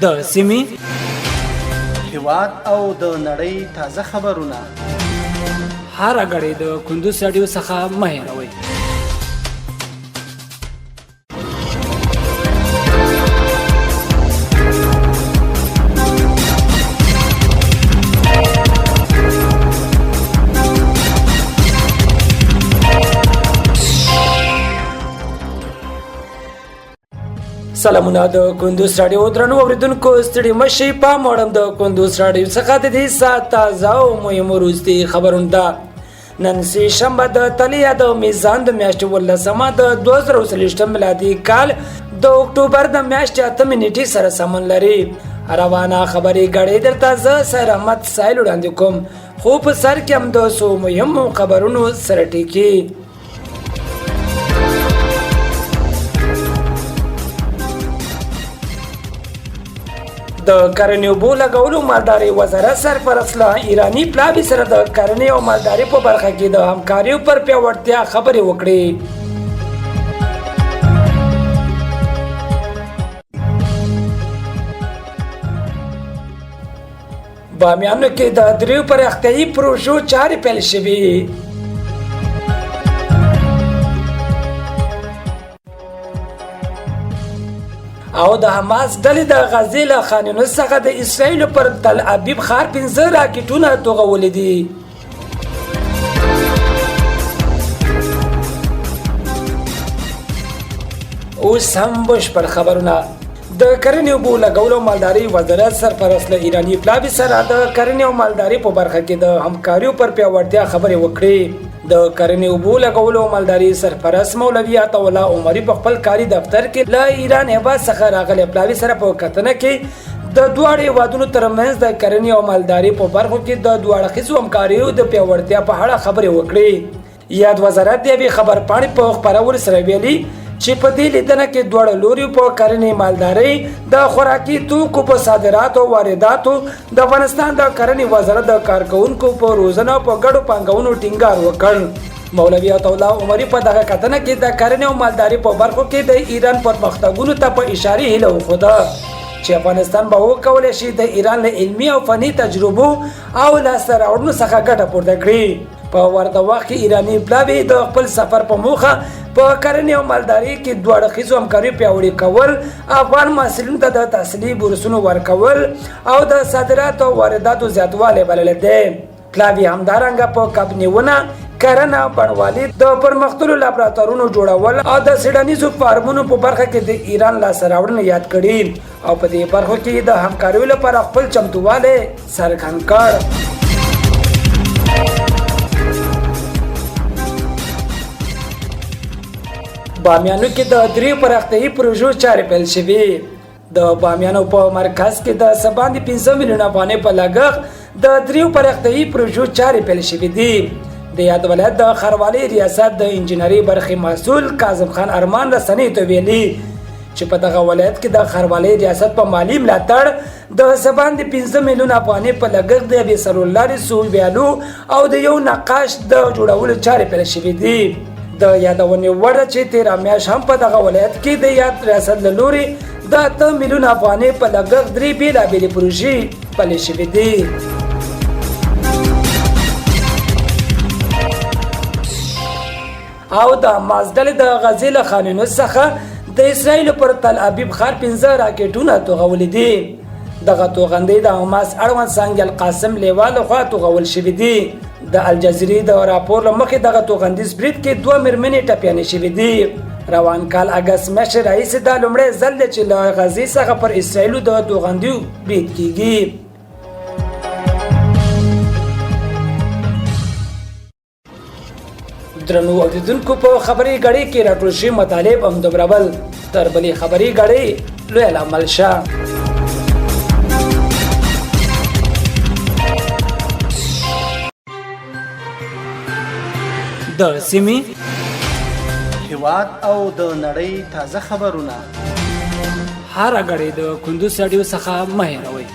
د سیمې هیواد او د نړۍ تازه خبرونه هر غړي د کندوز رادیو څخه مه هېروئ. سلامونه د کندوز رادیو درنو اوریدونکو ستړي مشي په موړم د کندوز رادیو څخه د دې ساعت تازه او مهمو وروستي خبرونه ده. نن سه شنبه د تلیا د میزان د میاشتې 18 د 2023 میلادي کال د اکتوبر د میاشتې 8 نیټې سره سمون لري. روانه خبري غړې درته زه سر احمد سایل وړاندې کوم. خو په سر کې هم د سو مهمو خبرونو سره ټکی. د کرنې اوبو لګولو مالداري وزارت سرپرست له ایراني پلاوي سره د کرنې او مالداري په برخه کې د همکارۍ پر پیاوړتیا خبرې وکړې. بامیانو کې د دریو پراختیايي پروژو چارې پیل شوې. او د حماس ډلې د غزې له خانونو څخه د اسرائیل پر تل ابیب ښار 15 راکټونه توغولي دي. اوس هم بشپړ خبرونه. د کرنې اوبو لګولو مالداري وزارت سرپرست له ایراني پلاوي سره د کرنې او مالداري په برخه کې د همکاریو پر پیاوړتیا خبرې وکړې. د کرنې اوبو لګولو مالداري سرپرست مولوي عطا الله عمري په خپل کاري دفتر کې له ایران هیواد څخه راغلي پلاوي سره په کتنه کې د دواړو هیوادونو ترمنځ د کرنې او مالداري په برخو کې د دوه اړخیزو همکاریو د پیاوړتیا په اړه خبرې وکړې. یاد وزارت د خبر پاڼې په خبرولو سره ویلي چې په دې لیدنه کې دواړه لوري په کرنې مالداري د خوراکي توکو په صادراتو او وارداتو د افغانستان د کرنې وزارت د کارکونکو په روزنه په ګډو پانګونو ټینګار وکړ. مولوي عطا الله عمري په دغه کتنه کې د کرنې او مالداري په برخو کې د ایران پرمختګونو ته په اشاره هیله وښوده چې افغانستان به وکولای شي د ایران له علمي او فني تجربو او لاسته راوړنو څخه ګټه پورته کړي. په ورته وخت کې ایراني پلاوي د خپل سفر په موخه په کرنې او مالداري کې دوه اړخیزو همکاري پیاوړې کول، افغان محصلینو ته د تحصیلي بورسونو ورکول او د صادراتو او وارداتو زیاتوالی بللی دی. پلاوي همدارنګه په کب نیونه، کرنه، بڼوالي، د پرمختللو لابراتوارونو جوړول او د څېړنیزو فارمونو په برخه کې د ایران لاسته راوړنې یاد کړي او په دې برخو کې د همکاریو لپاره خپل چمتووالی څرګند کړ. بامیانو کې د دریو پراختیايي پروژو چارې پیل شوې. د بامیانو په مرکز کې د سباندې 15 میلیونه افغانۍ په لګښت د دریو پراختیايي پروژو چارې پیل شوې دي. د یاد ولایت د ښاروالۍ ریاست د انجینري برخې مسؤل کاظم خان ارمان رسنۍ ته ویلي چې په دغه ولایت کې د ښاروالۍ ریاست په مالی ملاتړ د سباندې 15 میلیونه افغانۍ په لګښت د یوې څلورلارې سوی ویالو او د یو نقاش د جوړولو چارې پیل شوې دي. د یادونې وړ چې تیره میاشت هم په دغه ولایت کې د یاد ریاست له لوري د 8 میلیونه افغانۍ په لګښت 3 بېلابېلې پروژې پلې شوې دي. او د حماس ډلې د غزې له خانونو څخه د اسرائیل پر تل ابیب ښار 15 راکټونه توغولي دي. دغه توغندۍ د حماس اړوند څانګې القاسم لیوا لخوا توغول شوي دي. د الجزیرې د راپور له مخې دغه توغندیز برید کې 2 مېرمنې ټپیانې شوې دي. روان کال اګست میاشتې راهیسې دا لومړی ځل دی چې له غزې څخه پر اسرائیلو د توغندیو برید کیږي. درنو اوریدونکو په خبري غړې کې راټول شوي مطالب هم دومره بل تر بلې خبري غړې لوی لامل شه. د سیمې هیواد او د نړۍ تازه خبرونه هر غړي د کندوز رادیو څخه مه هېروئ.